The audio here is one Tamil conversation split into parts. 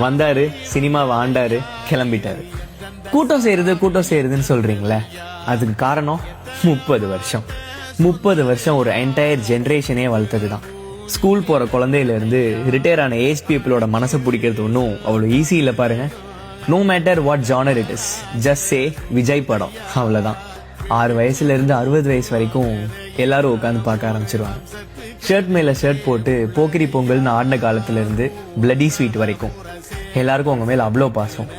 வந்தாரு, சினிமாவை ஆண்டாரு, கிளம்பிட்டாரு. கூட்டம் செய்யறதுன்னு சொல்றீங்களே, அதுக்கு காரணம் 30 வருஷம். 30 வருஷம் ஒரு என்டையர் ஜென்ரேஷனே வளர்த்தது தான். ஸ்கூல் போற குழந்தையில இருந்து ரிட்டையர் ஆன ஏஜ் பீப்புளோட மனசை பிடிக்கிறது ஒன்றும் அவ்வளோ ஈஸி இல்லை பாருங்க. No matter what genre it is, just say Vijay படம், அவ்வளோதான். 6 வயசுல இருந்து 60 வயசு வரைக்கும் எல்லாரும் உட்காந்து பார்க்க ஆரம்பிச்சிருவாங்க. ஷர்ட் மேல ஷர்ட் போட்டு போக்கிரி பொங்கல்னு ஆடின காலத்துல இருந்து பிளடி ஸ்வீட் வரைக்கும் எல்லாருக்கும் உங்க மேல அவ்வளோ பாசம்.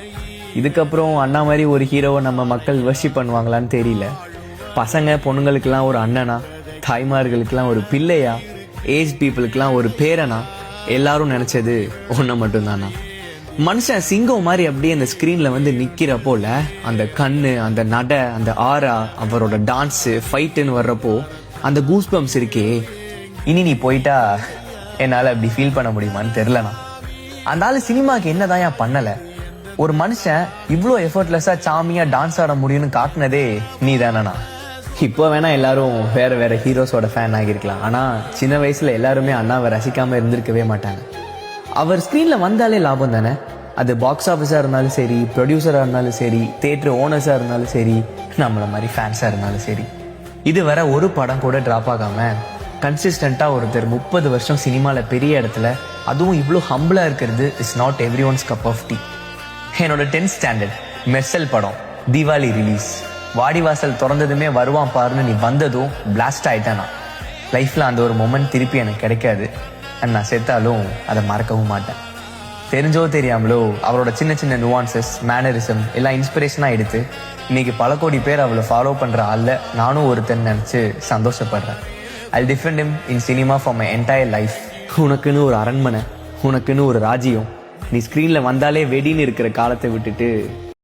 இதுக்கப்புறம் அண்ணா மாதிரி ஒரு ஹீரோவை நம்ம மக்கள் வர்ஷிப் பண்ணுவாங்களான்னு தெரியல. பசங்க பொண்ணுங்களுக்கெல்லாம் ஒரு அண்ணனா, தாய்மார்களுக்கெல்லாம் ஒரு பிள்ளையா, ஏஜ் பீப்புளுக்கெல்லாம் ஒரு பேரனா, எல்லாரும் நினைச்சது ஒன்றை மட்டும்தானா. மனுஷன் சிங்கம் மாதிரி அப்படியே அந்த ஸ்கிரீன்ல வந்து நிக்கிறப்போல அந்த கண்ணு, அந்த நடை, அந்த ஆரா, அவரோட டான்ஸ், ஃபைட்டுன்னு வர்றப்போ அந்த கூஸ் பம்ப்ஸ் இருக்கே, இனி நீ போயிட்டா என்னால அப்படி ஃபீல் பண்ண முடியுமான்னு தெரியலண்ணா. அந்த ஆளு சினிமாக்கு என்னதான் ஏன் பண்ணல? ஒரு மனுஷன் இவ்வளோ எஃபர்ட்லெஸ்ஸா சாமியா டான்ஸ் ஆட முடியும்னு காட்டினதே நீ தானண்ணா. இப்போ வேணா எல்லாரும் வேற வேற ஹீரோஸோட ஃபேன் ஆகியிருக்கலாம், ஆனா சின்ன வயசுல எல்லாருமே அண்ணாவை ரசிக்காம இருந்திருக்கவே மாட்டாங்க. அவர் ஸ்கிரீன்ல வந்தாலே லாபம் தானே. அது பாக்ஸ் ஆஃபீஸா இருந்தாலும் சரி, ப்ரொடியூசரா இருந்தாலும் சரி, தியேட்டர் ஓனர்ஸா இருந்தாலும் சரி, நம்மள மாதிரி ஃபேன்ஸா இருந்தாலும் சரி. இது வர ஒரு படம் கூட டிராப் ஆகாம கன்சிஸ்டண்டா ஒருத்தர் 30 வருஷம் சினிமால பெரிய இடத்துல, அதுவும் இவ்வளோ ஹம்பிளா இருக்கிறது is not everyone's cup of tea. என்னோட 10th ஸ்டாண்டர்ட் மெர்சல் படம் தீபாவளி ரிலீஸ். வாடிவாசல் திறந்ததுமே வருவான் பாருன்னு நீ வந்ததும் பிளாஸ்ட் ஆயிட்டானா. லைஃப்ல அந்த ஒரு மொமெண்ட் திருப்பி எனக்கு கிடைக்காது. நான் செத்தாலும் அதை மறக்கவும் மாட்டேன். தெரிஞ்சோ தெரியாமலோ அவரோட சின்ன சின்ன நுவான்சஸ், மேனரிசம் எல்லாம் இன்ஸ்பிரேஷனா எடுத்து இன்னைக்கு பல கோடி பேர் அவளை ஃபாலோ பண்ற ஆள்ல நானும் ஒருத்தன் நினைச்சு சந்தோஷப்படுறேன். I'll defend him in cinema for my entire life. உனக்குன்னு ஒரு அரண்மனை, உனக்குன்னு ஒரு ராஜ்யம், நீ ஸ்கிரீன்ல வந்தாலே வெடின்னு இருக்கிற காலத்தை விட்டுட்டு